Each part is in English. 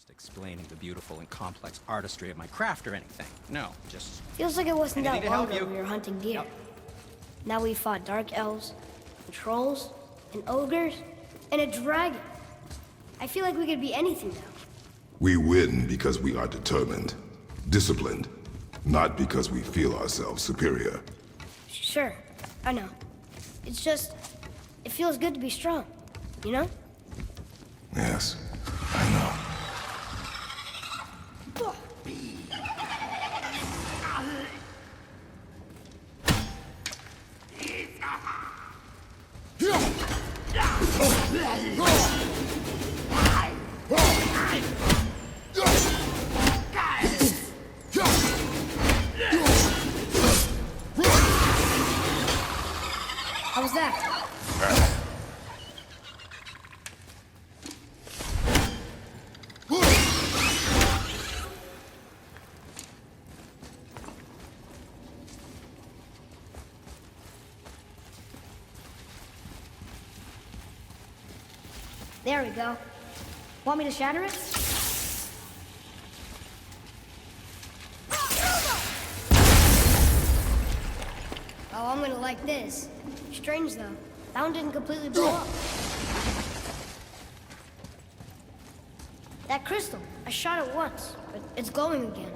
just explaining the beautiful and complex artistry of my craft or anything. No, just... Feels like it wasn't that Anything to long help ago you. we were hunting deer. Yep. Now we fought dark elves, and trolls, and ogres, and a dragon. I feel like we could be anything now. We win because we are determined, disciplined, not because we feel ourselves superior. Sure, I know. It's just, it feels good to be strong, you know? Yes, I know. How was that? There we go. Want me to shatter it? Oh, I'm gonna like this. Strange though. That one didn't completely blow up. That crystal, I shot it once, but it's glowing again.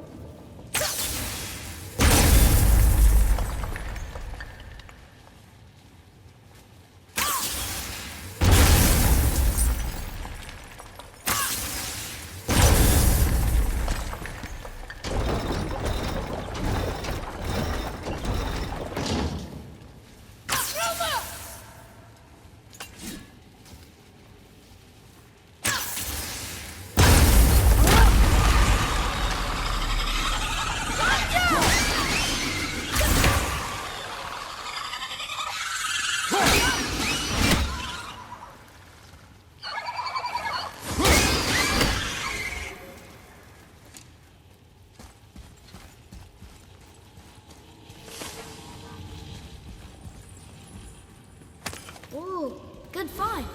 Ooh, good find.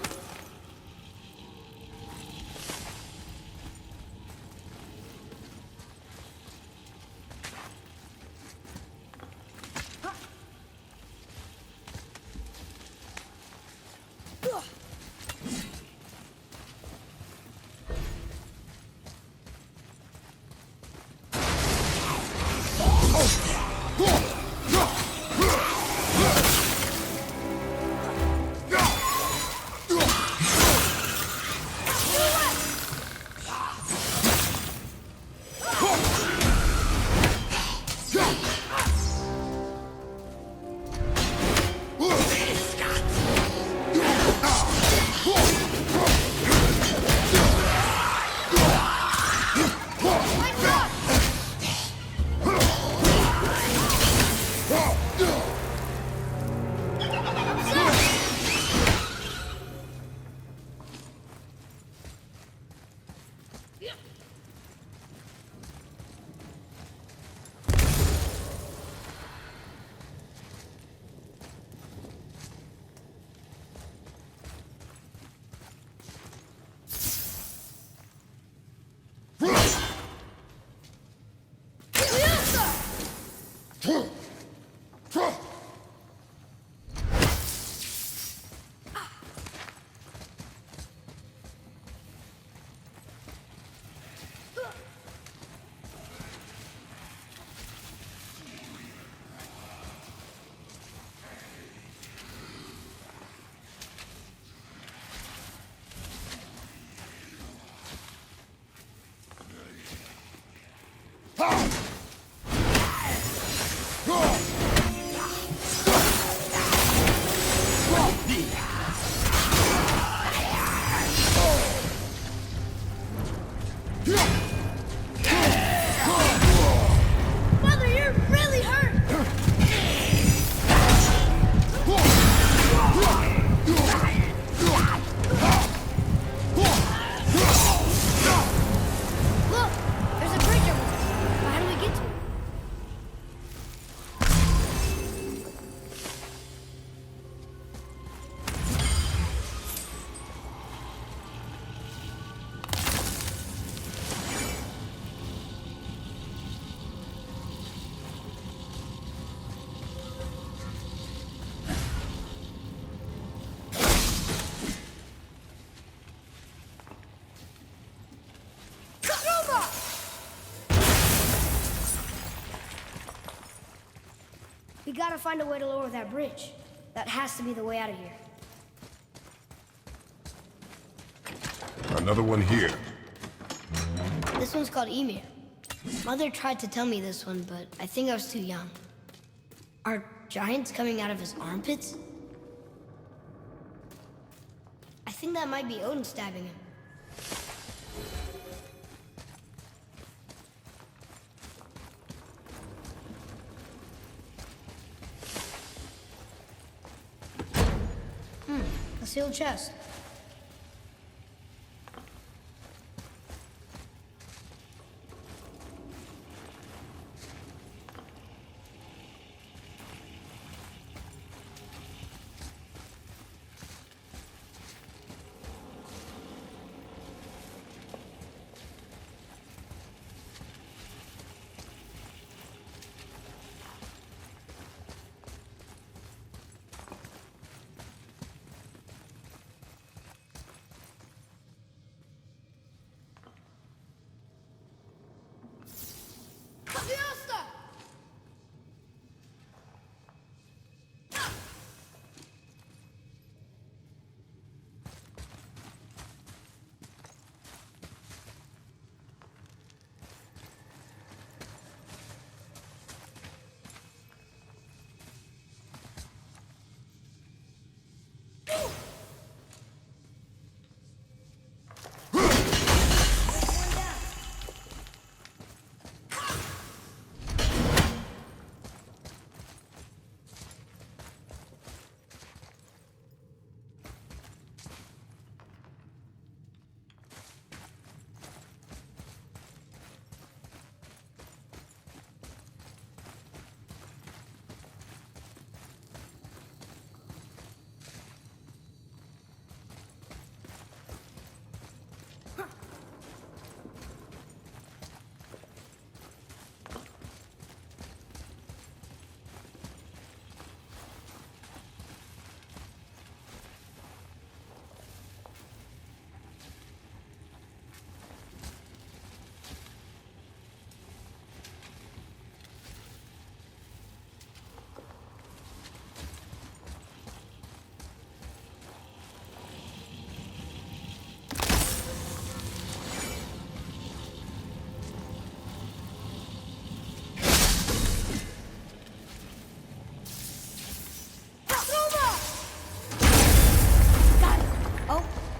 Mother, you're really hurt! Look, there's a bridge over there. How do we We gotta find a way to lower that bridge. That has to be the way out of here. Another one here. This one's called Emir. Mother tried to tell me this one, but I think I was too young. Are giants coming out of his armpits? I think that might be Odin stabbing him. A sealed chest.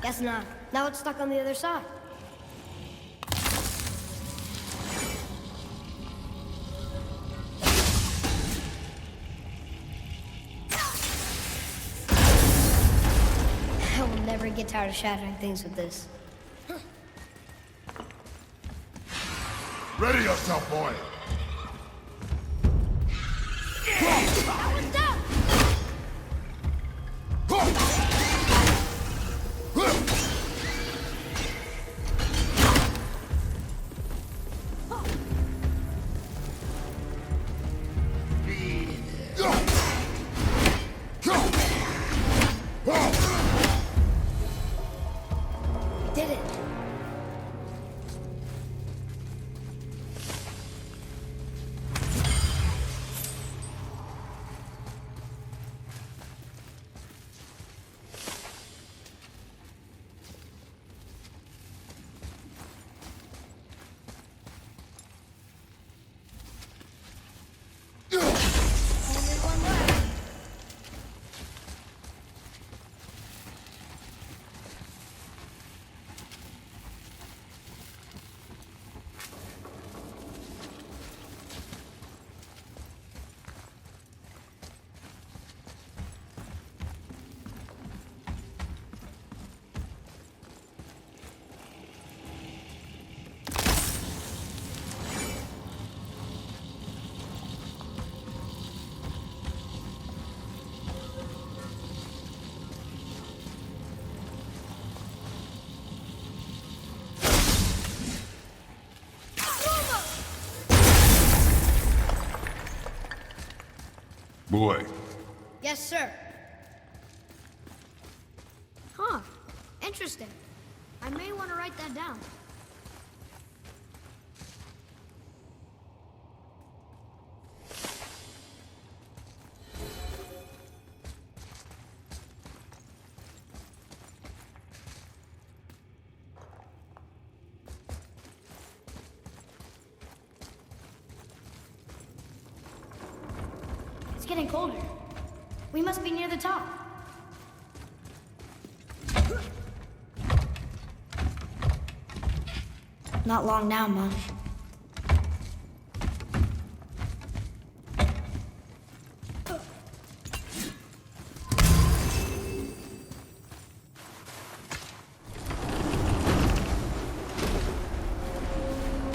Guess not. Now it's stuck on the other side. I will never get tired of shattering things with this. Ready yourself, boy! That one's down! Did it. Only one left. Boy, Yes, sir. Huh. Interesting. I may want to write that down. getting colder. We must be near the top. Not long now, Mom.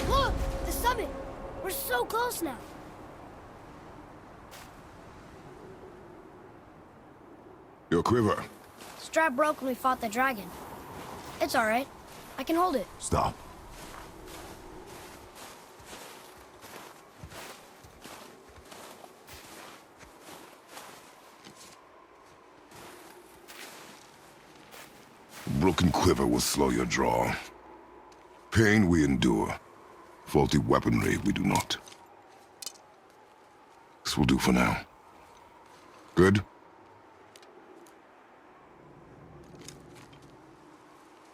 Look! The summit! We're so close now. Your quiver. Strap broke when we fought the dragon. It's all right. I can hold it. Stop. A broken quiver will slow your draw. Pain we endure. Faulty weaponry we do not. This will do for now. Good?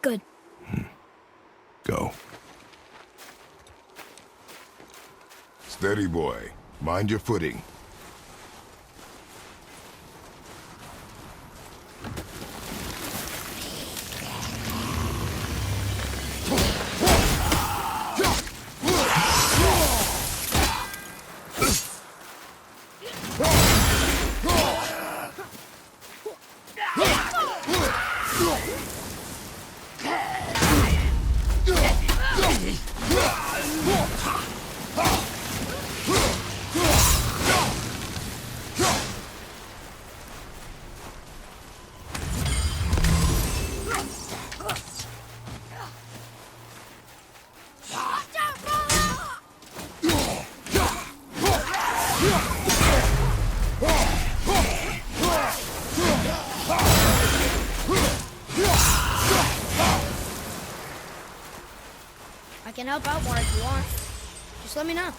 Good. Go. Steady, boy. Mind your footing. I can help out more if you want. Just let me know.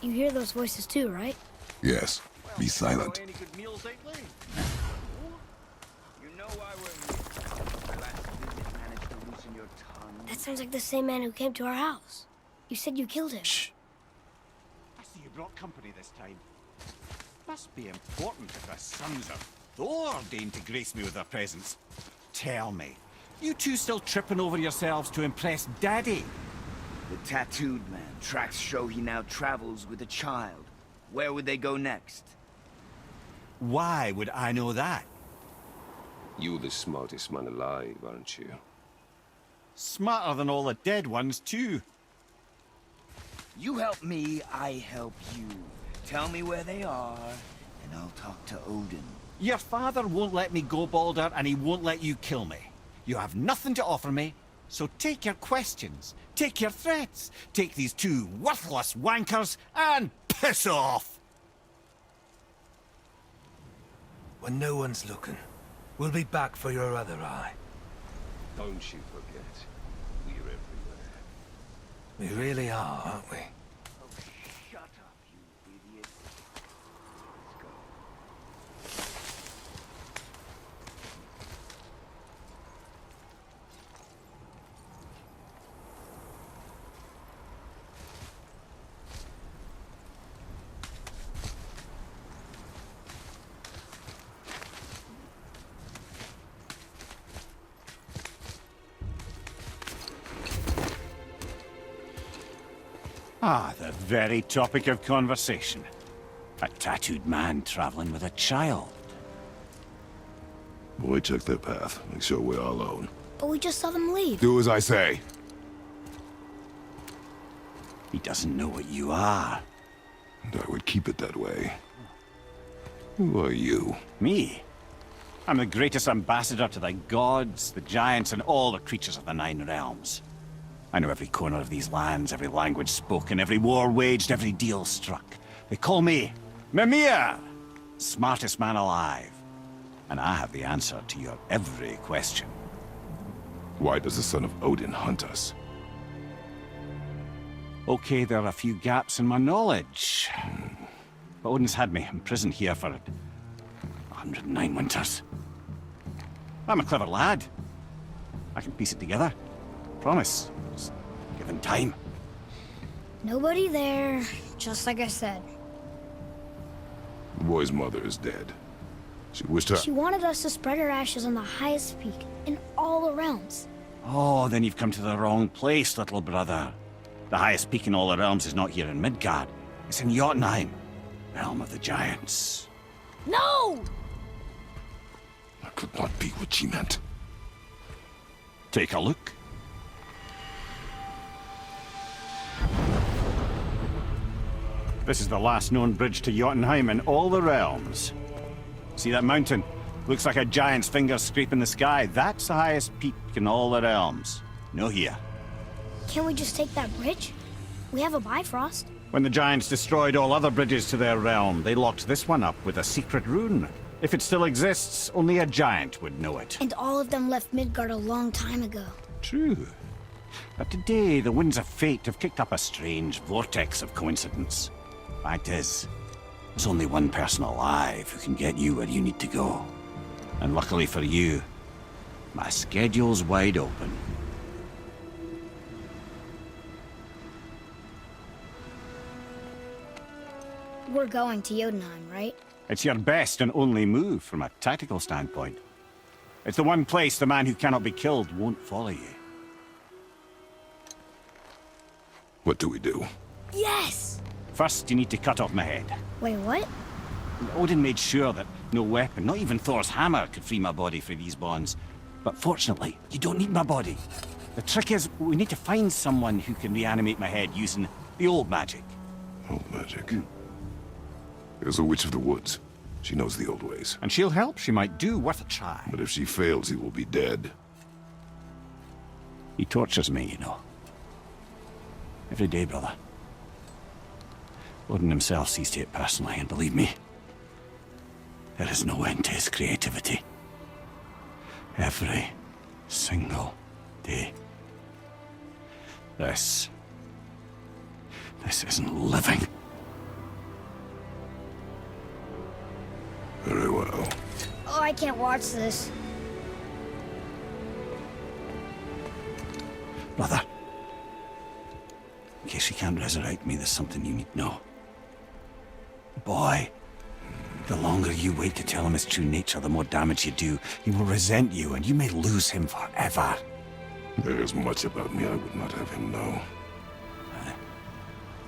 You hear those voices too, right? Yes. Be silent. Any good meals lately? You know why we're here. My last visit managed to loosen your tongue. That sounds like the same man who came to our house. You said you killed him. Shh. I see you brought company this time. Must be important if our sons of Thor deign to grace me with their presence. Tell me, you two still tripping over yourselves to impress Daddy? The tattooed man. Tracks show he now travels with a child. Where would they go next? Why would I know that? You're the smartest man alive, aren't you? Smarter than all the dead ones, too. You help me, I help you. Tell me where they are, and I'll talk to Odin. Your father won't let me go, Baldur, and he won't let you kill me. You have nothing to offer me, so take your questions, take your threats, take these two worthless wankers, and piss off! When no one's looking, we'll be back for your other eye. Don't you forget, we're everywhere. We really are, aren't we? Oh, shut up, you idiot. Let's go. Ah, the very topic of conversation. A tattooed man traveling with a child. Boy, check their path. Make sure we're all alone. But we just saw them leave. Do as I say. He doesn't know what you are. And I would keep it that way. Who are you? Me? I'm the greatest ambassador to the gods, the giants, and all the creatures of the Nine Realms. I know every corner of these lands, every language spoken, every war waged, every deal struck. They call me Mimir, smartest man alive. And I have the answer to your every question. Why does the son of Odin hunt us? Okay, there are a few gaps in my knowledge. But Odin's had me in prison here for 109 winters. I'm a clever lad. I can piece it together. Promise. Just given time. Nobody there, just like I said. The boy's mother is dead. She wished her... She wanted us to spread her ashes on the highest peak in all the realms. Oh, then you've come to the wrong place, little brother. The highest peak in all the realms is not here in Midgard. It's in Jotunheim, realm of the giants. No! That could not be what she meant. Take a look. This is the last known bridge to Jotunheim in all the realms. See that mountain? Looks like a giant's finger scraping the sky. That's the highest peak in all the realms. No here. Can't we just take that bridge? We have a Bifrost. When the giants destroyed all other bridges to their realm, they locked this one up with a secret rune. If it still exists, only a giant would know it. And all of them left Midgard a long time ago. True. But today, the winds of fate have kicked up a strange vortex of coincidence. Fact is, there's only one person alive who can get you where you need to go. And luckily for you, my schedule's wide open. We're going to Jotunheim, right? It's your best and only move from a tactical standpoint. It's the one place the man who cannot be killed won't follow you. What do we do? Yes! First, you need to cut off my head. Wait, what? Odin made sure that no weapon, not even Thor's hammer, could free my body from these bonds. But fortunately, you don't need my body. The trick is, we need to find someone who can reanimate my head using the old magic. Old magic. There's a witch of the woods. She knows the old ways. And she'll help. She might do worth a try. But if she fails, he will be dead. He tortures me, you know. Every day, brother. Odin himself sees to it personally, and believe me, there is no end to his creativity. Every single day. This isn't living. Very well. Oh, I can't watch this. Brother, in case you can't resurrect me, there's something you need to know. Boy, the longer you wait to tell him his true nature, the more damage you do. He will resent you, and you may lose him forever. There's much about me I would not have him know.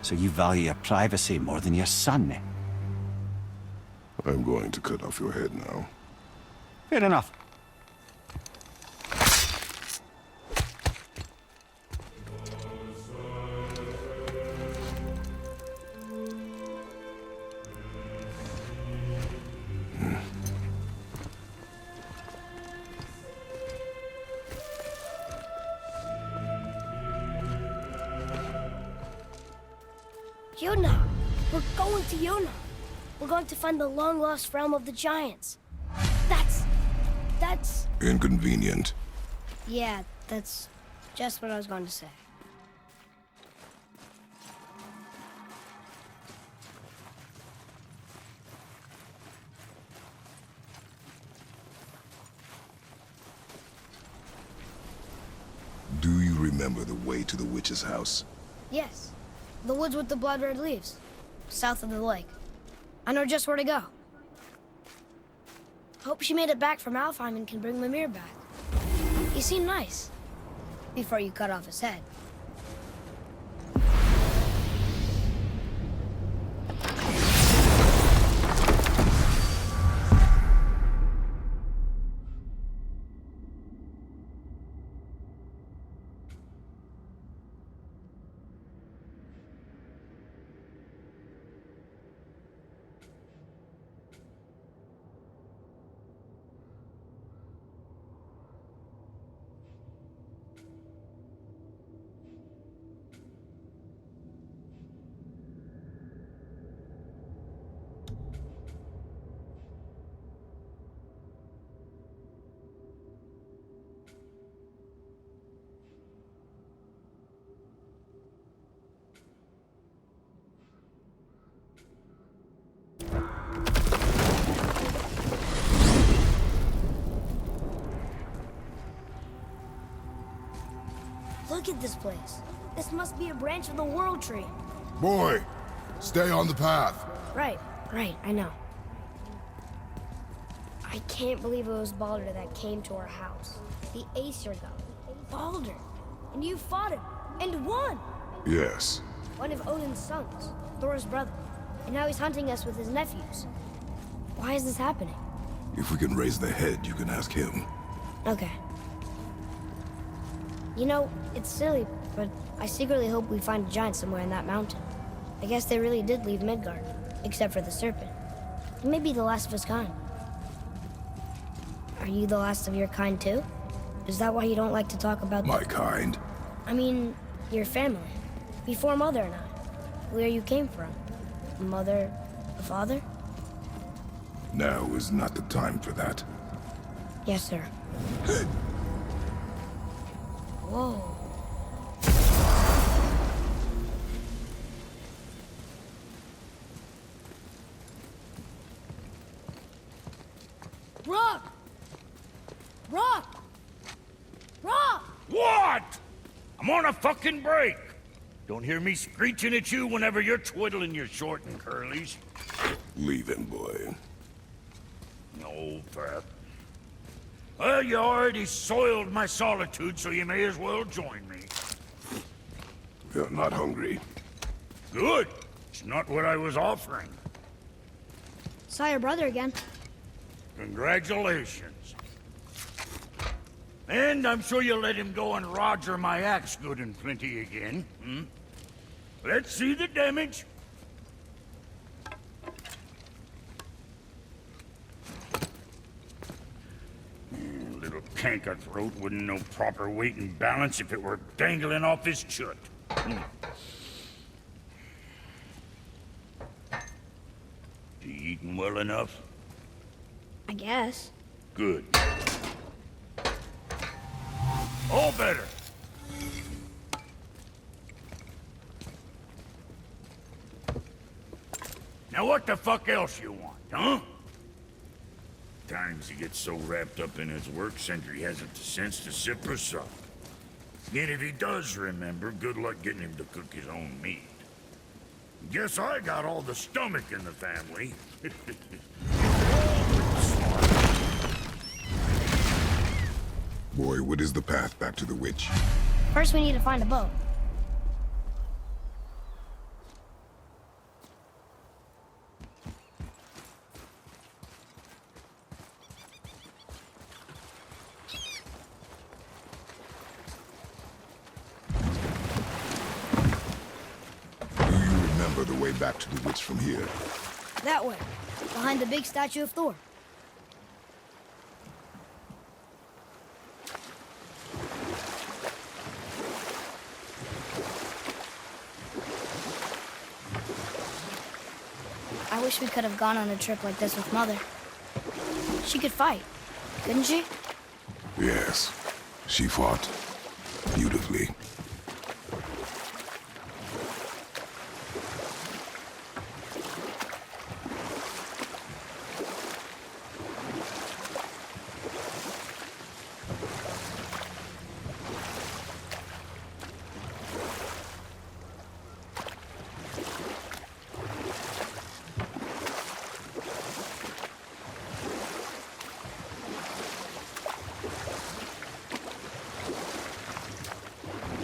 So you value your privacy more than your son, eh? I'm going to cut off your head now. Fair enough. Jotunheim! We're going to Jotunheim! We're going to find the long-lost realm of the giants. That's... Inconvenient. Yeah, that's just what I was going to say. Do you remember the way to the witch's house? Yes, the woods with the blood-red leaves, south of the lake. I know just where to go. Hope she made it back from Alfheim and can bring Mimir back. He seemed nice. Before you cut off his head. Look at this place. This must be a branch of the World Tree. Boy, stay on the path. Right, I know. I can't believe it was Baldur that came to our house. The Aesir god. Baldur. And you fought him. And won! Yes. One of Odin's sons. Thor's brother. And now he's hunting us with his nephews. Why is this happening? If we can raise the head, you can ask him. Okay. You know, it's silly, but I secretly hope we find a giant somewhere in that mountain. I guess they really did leave Midgard, except for the serpent. He may be the last of his kind. Are you the last of your kind too? Is that why you don't like to talk about My kind? I mean, your family. Before Mother and I. Where you came from. Mother, a father? Now is not the time for that. Yes, sir. Whoa. Rock! Rock! Rock! What? I'm on a fucking break. Don't hear me screeching at you whenever you're twiddling your short and curlies. Leave him, boy. No, Pep. Well, you already soiled my solitude, so you may as well join me. You're not hungry. Good. It's not what I was offering. Saw your brother again. Congratulations. And I'm sure you'll let him go and Roger my axe good and plenty again, hmm? Let's see the damage. Little canker throat wouldn't know proper weight and balance if it were dangling off his chut. You eating well enough? I guess. Good. All better. Now what the fuck else you want, huh? Times he gets so wrapped up in his work, Sentry hasn't the sense to sip or sup. Yet if he does remember, good luck getting him to cook his own meat. Guess I got all the stomach in the family. Boy, what is the path back to the witch? First, we need to find a boat. Do you remember the way back to the witch from here? That way, behind the big statue of Thor. I wish we could have gone on a trip like this with Mother. She could fight, couldn't she? Yes. She fought beautifully.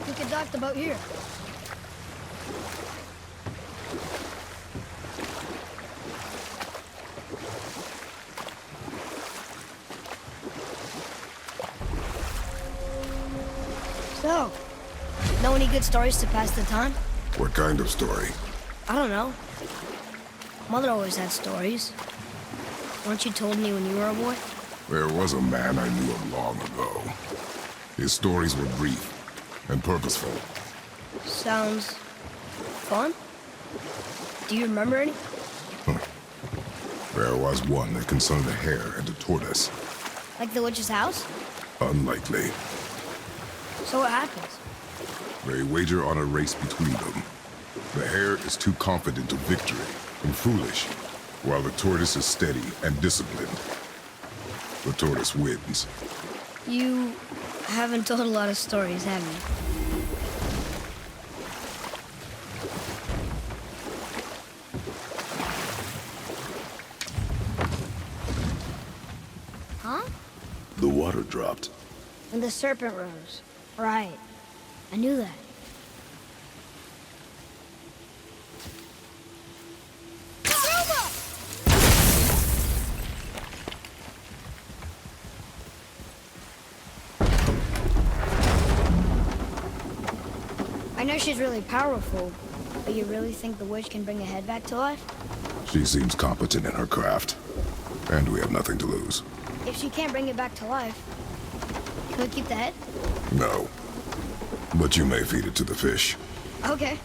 We could dock the boat here. So, know any good stories to pass the time? What kind of story? I don't know. Mother always had stories. Weren't you told me when you were a boy? There was a man I knew of long ago. His stories were brief and purposeful. Sounds fun. Do you remember any? There was one that concerned a hare and a tortoise. Like the witch's house? Unlikely. So what happens? They wager on a race between them. The hare is too confident of victory and foolish, while the tortoise is steady and disciplined. The tortoise wins. You haven't told a lot of stories, have you? water dropped. When the serpent rose. Right. I knew that. I know she's really powerful, but you really think the witch can bring a head back to life? She seems competent in her craft, and we have nothing to lose. If she can't bring it back to life, can we keep the head? No. But you may feed it to the fish. Okay.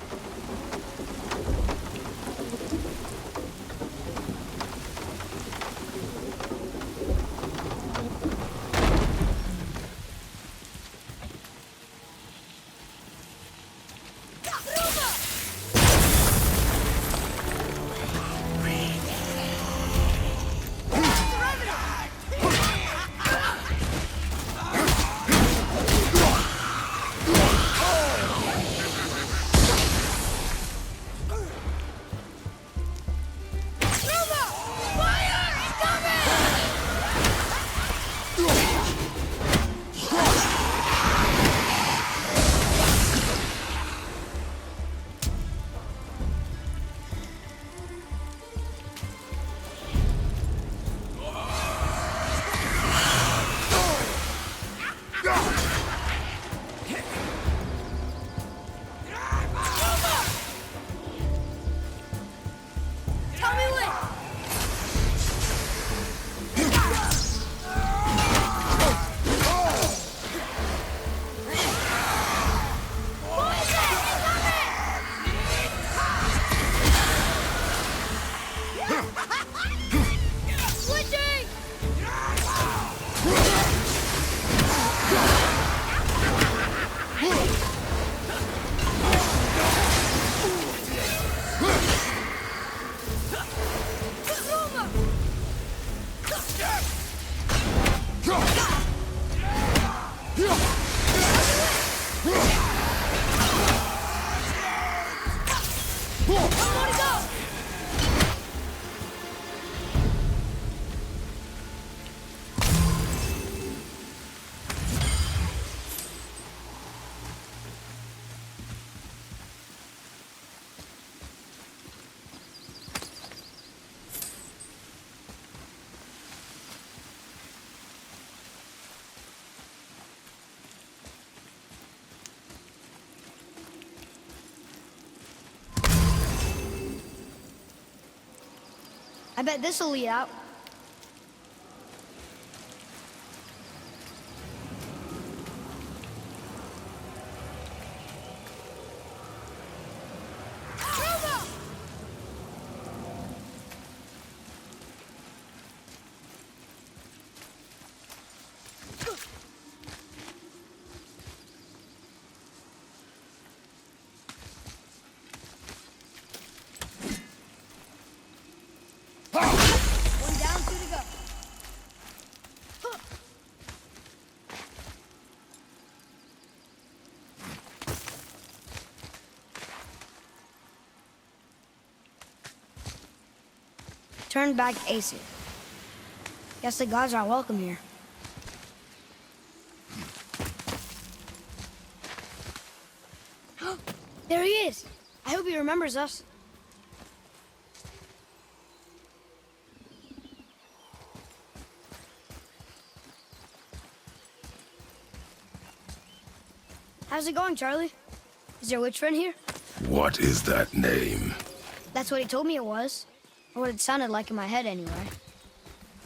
I bet this'll lead out. One down, two to go. Turn back Asus. Guess the gods aren't welcome here. There he is! I hope he remembers us. How's it going, Charlie? Is your witch friend here? What is that name? That's what he told me it was. Or what it sounded like in my head, anyway.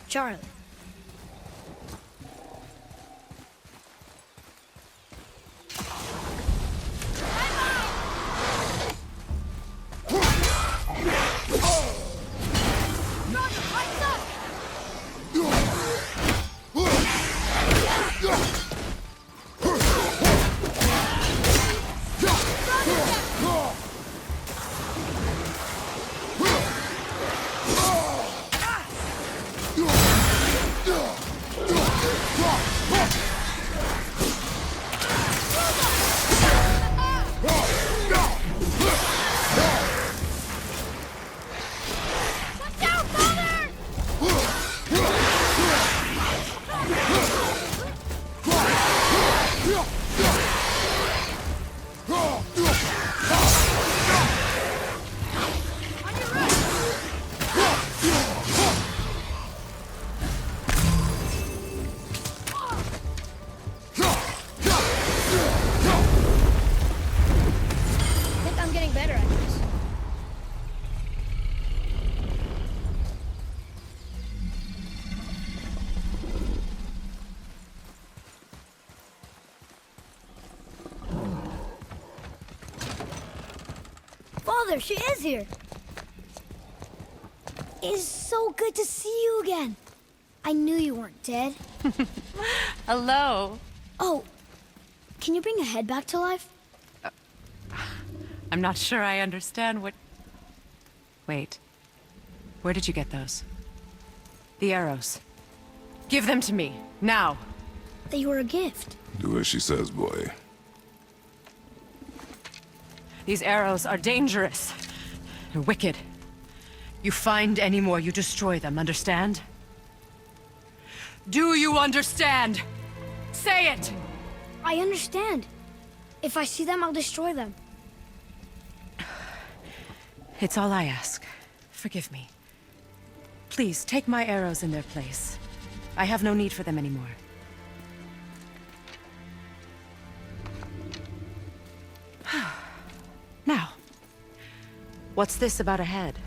Charlie. Mother, she is here! It's so good to see you again. I knew you weren't dead. Hello. Oh, can you bring a head back to life? I'm not sure I understand what... Wait. Where did you get those? The arrows. Give them to me, now. They were a gift. Do as she says, boy. These arrows are dangerous. They're wicked. You find any more, you destroy them, understand? Do you understand? Say it! I understand. If I see them, I'll destroy them. It's all I ask. Forgive me. Please, take my arrows in their place. I have no need for them anymore. Now, what's this about a head?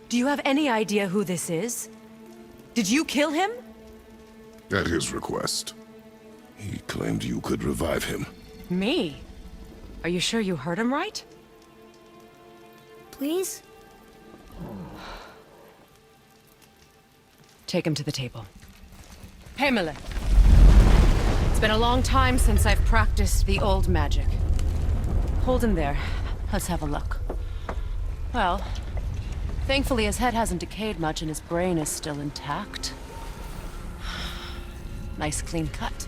Do you have any idea who this is? Did you kill him? At his request. He claimed you could revive him. Me? Are you sure you heard him right? Please? Take him to the table. Pamela. It's been a long time since I've practiced the old magic. Hold him there. Let's have a look. Well, thankfully his head hasn't decayed much and his brain is still intact. Nice clean cut.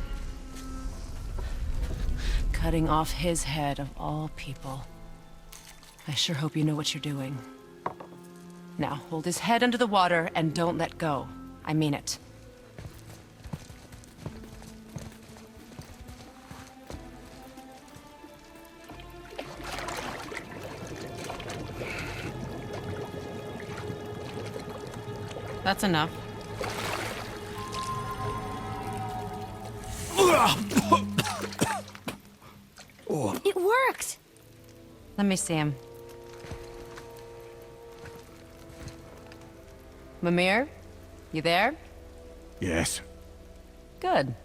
Cutting off his head of all people. I sure hope you know what you're doing. Now, hold his head under the water and don't let go. I mean it. That's enough. It worked! Let me see him. Mimir? You there? Yes. Good.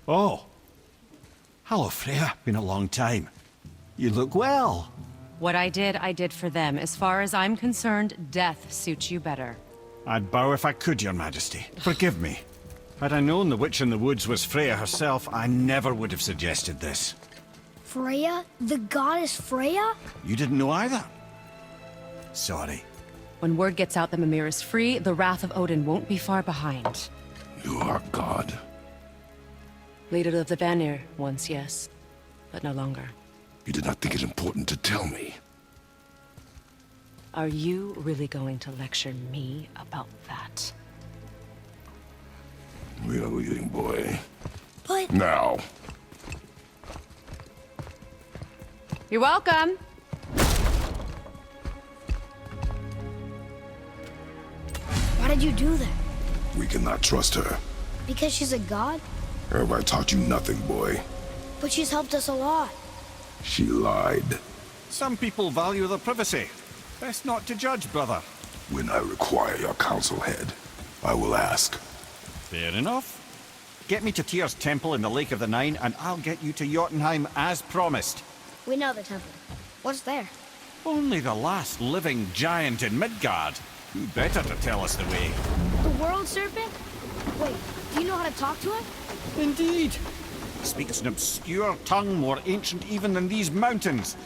Oh. Hello, Freya. Been a long time. You look well. What I did for them. As far as I'm concerned, death suits you better. I'd bow if I could, Your Majesty. Forgive me. Had I known the witch in the woods was Freya herself, I never would have suggested this. Freya? The goddess Freya? You didn't know either? Sorry. When word gets out that Mimir is free, the wrath of Odin won't be far behind. You are God. Leader of the Vanir, once, yes. But no longer. You did not think it important to tell me. Are you really going to lecture me about that? We are leaving, boy. But... Now. You're welcome! Why did you do that? We cannot trust her. Because she's a god? Have I taught you nothing, boy? But she's helped us a lot. She lied. Some people value their privacy. Best not to judge, brother. When I require your council head, I will ask. Fair enough. Get me to Tyr's temple in the Lake of the Nine, and I'll get you to Jotunheim as promised. We know the temple. What's there? Only the last living giant in Midgard. Who better to tell us the way? The world serpent? Wait, do you know how to talk to him? Indeed. Speaks an obscure tongue more ancient even than these mountains.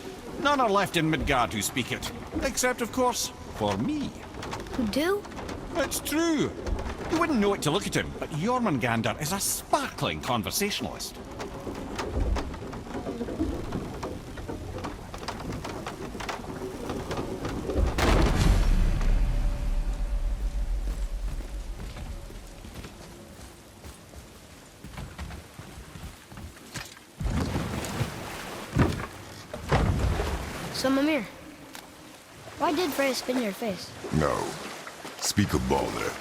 None are left in Midgard who speak it. Except, of course, for me. Who do? It's true. You wouldn't know it to look at him, but Jormungandr is a sparkling conversationalist. So, Mimir, why did Freya spit in your face? No. Speak of Baldur.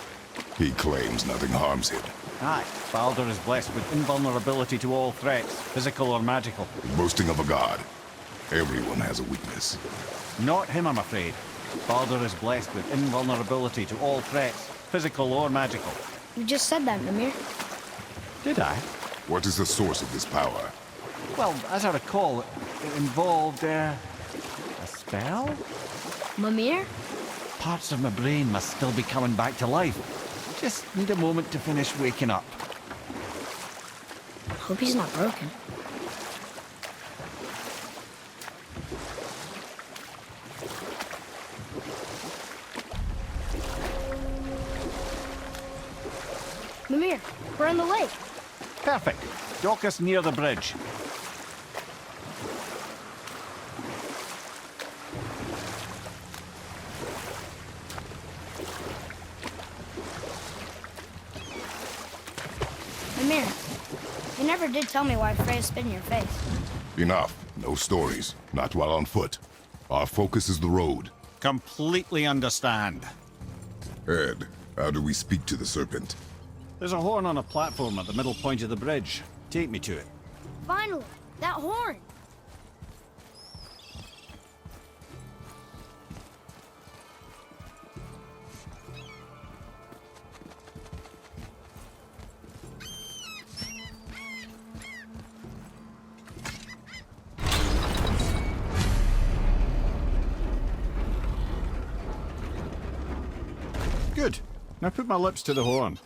He claims nothing harms him. Aye, Baldur is blessed with invulnerability to all threats, physical or magical. Boasting of a god. Everyone has a weakness. Not him, I'm afraid. Baldur is blessed with invulnerability to all threats, physical or magical. You just said that, Mimir. Did I? What is the source of this power? Well, as I recall, it involved, a spell? Mimir? Parts of my brain must still be coming back to life. Just need a moment to finish waking up. Hope he's not broken. Mimir, we're in the lake. Perfect. Dock us near the bridge. Mimir, you never did tell me why Freya spit in your face. Enough. No stories. Not while on foot. Our focus is the road. Completely understand. Ed, how do we speak to the serpent? There's a horn on a platform at the middle point of the bridge. Take me to it. Finally, that horn! Good. Now put my lips to the horn.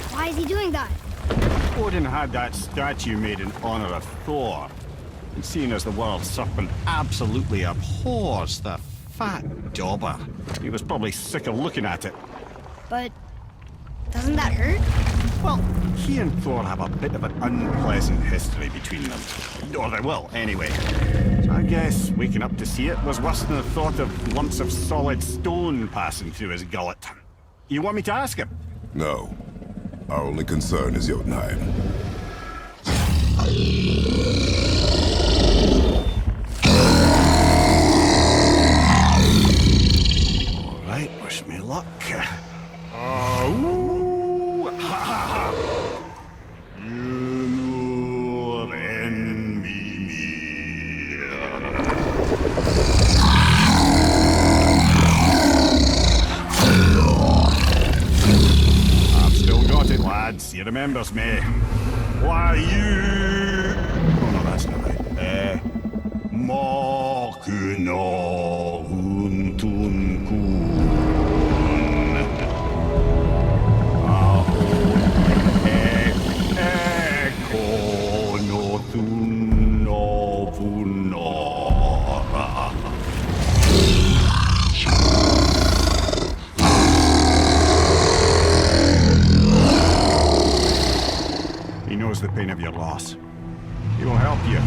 Why is he doing that? Odin had that statue made in honor of Thor. And seeing as the world serpent absolutely abhors the fat dauber, he was probably sick of looking at it. But doesn't that hurt? Well, he and Thor have a bit of an unpleasant history between them. Or they will, anyway. So I guess waking up to see it was worse than the thought of lumps of solid stone passing through his gullet. You want me to ask him? No. Our only concern is Jotunheim. All right, wish me luck. Oh, ha ha ha! You envy me. I've still got it, lads. He remembers me. Why you? Oh no, that's not right. Makuna huntun kun. He knows the pain of your loss. He will help you.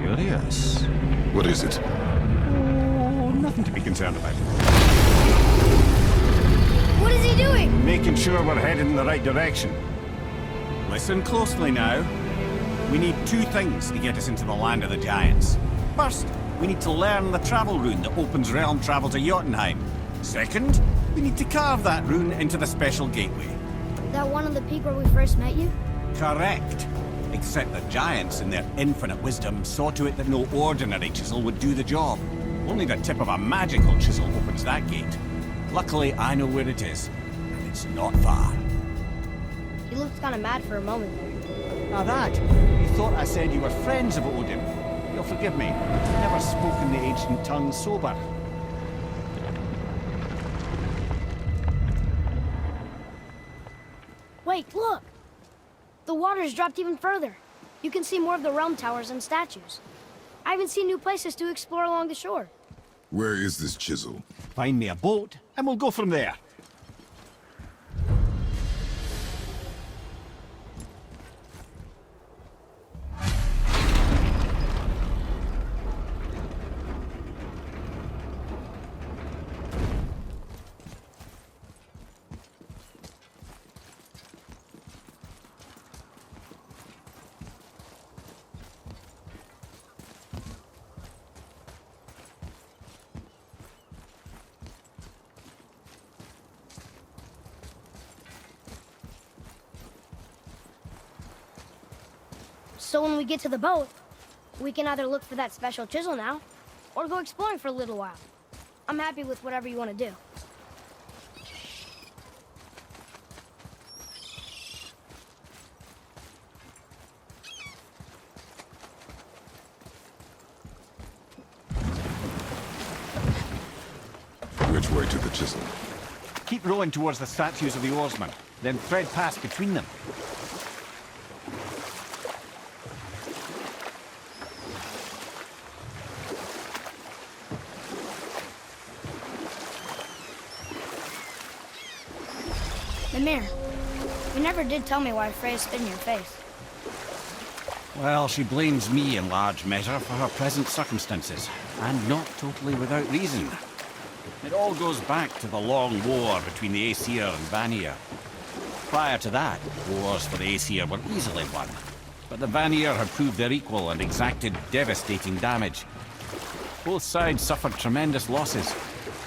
Curious. What is it? Oh, nothing to be concerned about. What is he doing? Making sure we're headed in the right direction. Listen closely now. We need two things to get us into the land of the giants. First, we need to learn the travel rune that opens realm travel to Jotunheim. Second, we need to carve that rune into the special gateway. That one on the peak where we first met you? Correct. Except the giants, in their infinite wisdom, saw to it that no ordinary chisel would do the job. Only the tip of a magical chisel opens that gate. Luckily, I know where it is, and it's not far. He looked kind of mad for a moment there. Now that, you thought I said you were friends of Odin. You'll forgive me. I've never spoken the ancient tongue sober. Wait, look! The water's dropped even further. You can see more of the realm towers and statues. I even see new places to explore along the shore. Where is this chisel? Find me a boat, and we'll go from there. So when we get to the boat, we can either look for that special chisel now, or go exploring for a little while. I'm happy with whatever you want to do. Which way to the chisel? Keep rowing towards the statues of the oarsmen, then thread past between them. The mirror. You never did tell me why Freya spit in your face. Well, she blames me in large measure for her present circumstances, and not totally without reason. It all goes back to the long war between the Aesir and Vanir. Prior to that, wars for the Aesir were easily won, but the Vanir had proved their equal and exacted devastating damage. Both sides suffered tremendous losses,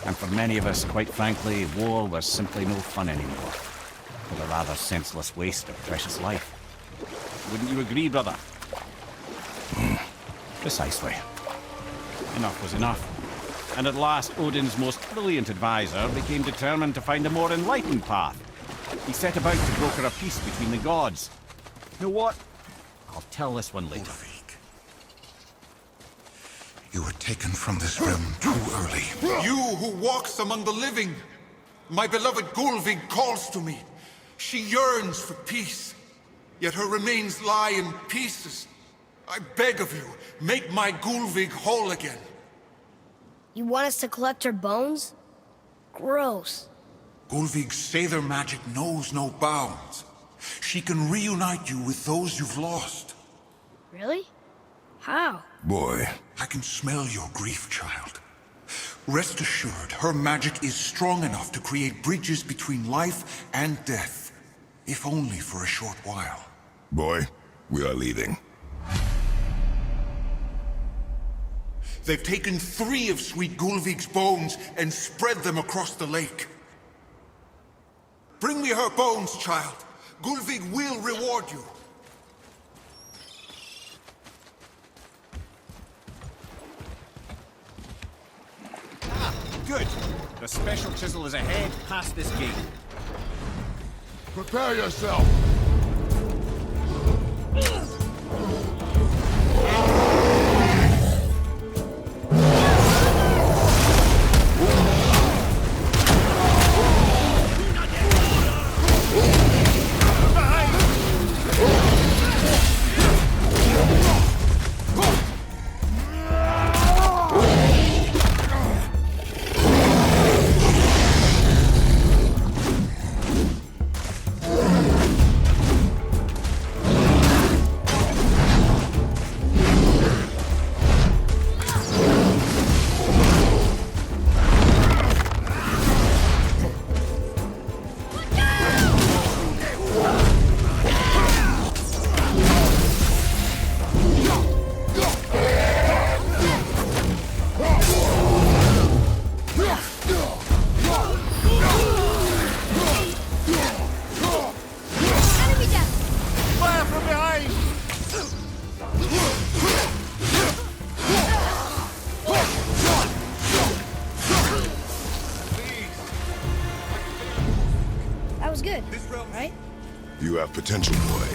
and for many of us, quite frankly, war was simply no fun anymore. It was a rather senseless waste of precious life. Wouldn't you agree, brother? Precisely. Enough was enough. And at last, Odin's most brilliant advisor became determined to find a more enlightened path. He set about to broker a peace between the gods. You know what? I'll tell this one later. You were taken from this realm too early. You who walks among the living! My beloved Gulvig calls to me. She yearns for peace, yet her remains lie in pieces. I beg of you, make my Gulvig whole again. You want us to collect her bones? Gross. Gulvig's Seither magic knows no bounds. She can reunite you with those you've lost. Really? How? Boy. I can smell your grief, child. Rest assured, her magic is strong enough to create bridges between life and death, if only for a short while. Boy, we are leaving. They've taken 3 of Sweet Gulvig's bones and spread them across the lake. Bring me her bones, child. Gulvig will reward you. Ah, good. The special chisel is ahead past this gate. Prepare yourself! Good, right? You have potential, boy.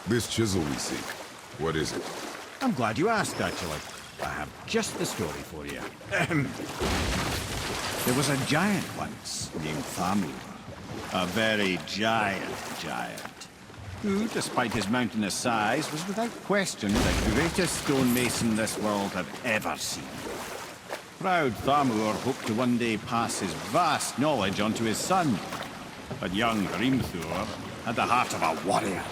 This chisel we seek, what is it? I'm glad you asked, actually. I have just the story for you. There was a giant once, named Thamur. A very giant, who, despite his mountainous size, was without question the greatest stonemason this world had ever seen. Proud Thamur hoped to one day pass his vast knowledge on to his son. But young Hrimthur had the heart of a warrior.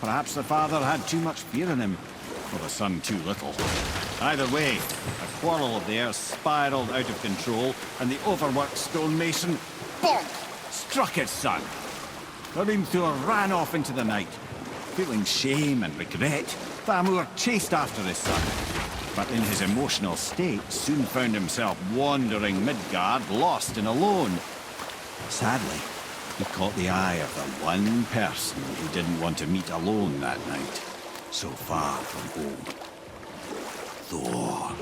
Perhaps the father had too much fear in him, or the sun too little. Either way, a quarrel of theirs spiraled out of control, and the overworked stonemason, bonk, struck his son. Harimthur ran off into the night. Feeling shame and regret, Thamur chased after his son, but in his emotional state soon found himself wandering Midgard, lost and alone. Sadly, he caught the eye of the one person he didn't want to meet alone that night, so far from home. Thor.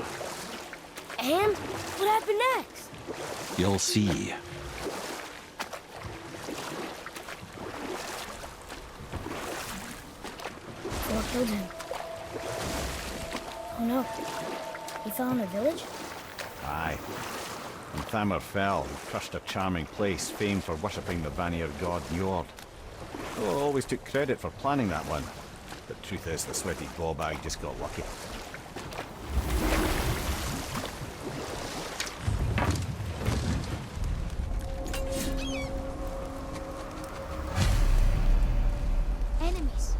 And what happened next? You'll see. Thor killed him. Oh no. He fell in a village? Aye. When Thamur fell, he crushed a charming place famed for worshipping the Vanir god Njord. Thor always took credit for planning that one, but truth is the sweaty ballbag just got lucky. Enemies.